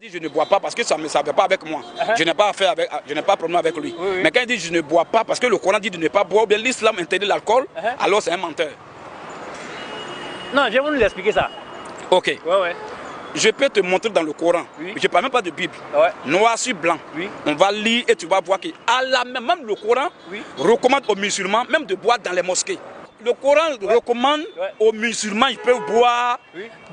dit je ne bois pas parce que ça ne me savait pas avec moi. Je n'ai pas affaire avec, je n'ai pas problème avec lui. Mais quand il dit je ne bois pas parce que le Coran dit de ne pas boire, ou bien l'islam interdit l'alcool, alors c'est un menteur. Non, je vais vous expliquer ça. Ok. Ouais. Je peux te montrer dans le Coran. Je ne parle même pas de Bible. Noir sur blanc. On va lire et tu vas voir que même le Coran recommande aux musulmans même de boire dans les mosquées. Le Coran recommande aux musulmans, ils peuvent boire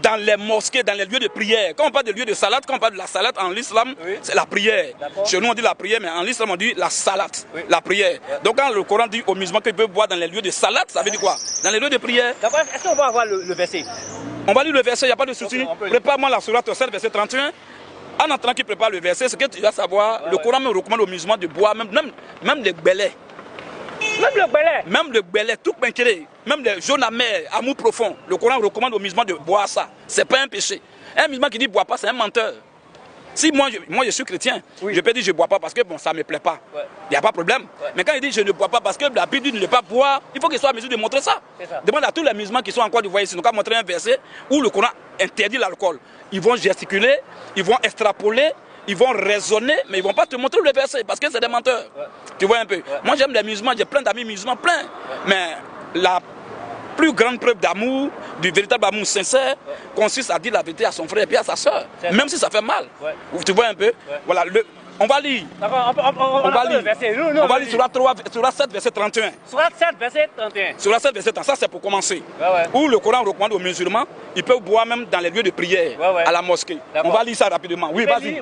dans les mosquées, dans les lieux de prière. Quand on parle de lieux de salade, quand on parle de la salade en l'islam, c'est la prière. Chez nous on dit la prière, mais en l'islam on dit la salade, la prière. Donc quand le Coran dit aux musulmans qu'ils peuvent boire dans les lieux de salade, ça veut dire quoi? Dans les lieux de prière. D'accord, est-ce qu'on va avoir le verset? On va lire le verset, il n'y a pas de souci. Prépare-moi la sourate 7, verset 31. En entrant qui prépare le verset, ce que tu dois savoir, le Coran me recommande aux musulmans de boire même les gbélés. Même le gbélé, tout pinquéré, même les jaunes amers, amour profond. Le Coran recommande aux musulmans de boire ça. C'est pas un péché. Un musulman qui dit bois pas, c'est un menteur. Si moi je suis chrétien, je peux dire je ne bois pas parce que bon, ça ne me plaît pas. Il n'y a pas de problème. Mais quand il dit je ne bois pas parce que la Bible dit de ne pas boire, il faut qu'il soit en mesure de montrer ça. Demande à tous les musulmans qui sont en Côte d'Ivoire ici, nous avons montré un verset où le Coran interdit l'alcool. Ils vont gesticuler, ils vont extrapoler, ils vont raisonner, mais ils ne vont pas te montrer le verset parce que c'est des menteurs. Tu vois un peu. Moi j'aime les musulmans, j'ai plein d'amis musulmans, plein. Mais la plus grande preuve d'amour, du véritable amour sincère, consiste à dire la vérité à son frère et puis à sa soeur, même si ça fait mal. Tu vois un peu. Voilà, on va lire. On va lire sur la 7, verset 31. Sur la 7, verset 31. Sur la 7, verset 31, ça c'est pour commencer. Où le Coran recommande aux musulmans, ils peuvent boire même dans les lieux de prière, à la mosquée. On va lire ça rapidement. Oui, vas-y.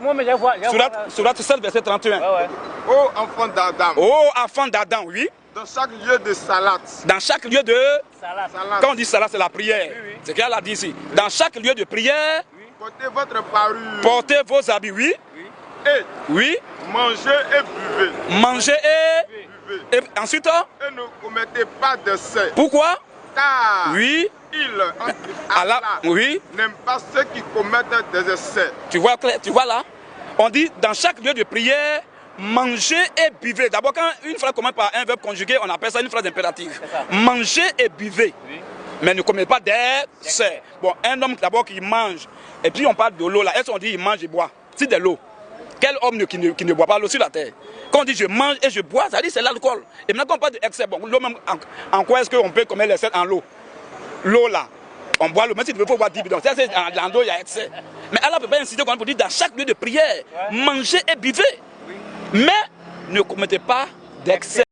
Sur la 7, verset 31. Ô enfant d'Adam. Ô enfant d'Adam, oui. Dans chaque lieu de salade. Dans chaque lieu de... Salade. Quand on dit salade, c'est la prière. C'est qu'elle a dit ici. Dans chaque lieu de prière... Portez votre parure. Portez vos habits, oui. Et mangez et buvez. Mangez et ensuite... Et ne commettez pas d'excès. Pourquoi? Car Allah n'aime pas ceux qui commettent des excès. Tu vois là? On dit dans chaque lieu de prière... Mangez et buvez. D'abord, quand une phrase commence par un verbe conjugué, on appelle ça une phrase impérative. Mangez et buvez. Mais ne commettez pas d'excès. Bon, un homme d'abord qui mange, et puis on parle de l'eau là. Est-ce qu'on dit il mange et boit? C'est de l'eau. Quel homme qui ne boit pas l'eau sur la terre? Quand on dit je mange et je bois, ça dit c'est l'alcool. Et maintenant quand on parle d'excès, bon, l'eau même, en quoi est-ce qu'on peut commettre l'excès en l'eau? L'eau là, on boit l'eau, même s'il faut boire 10 bidons. C'est dans l'eau, il y a excès. Mais Allah peut pas inciter qu'on peut dire dans chaque lieu de prière, mangez et buvez. Mais ne commettez pas d'excès.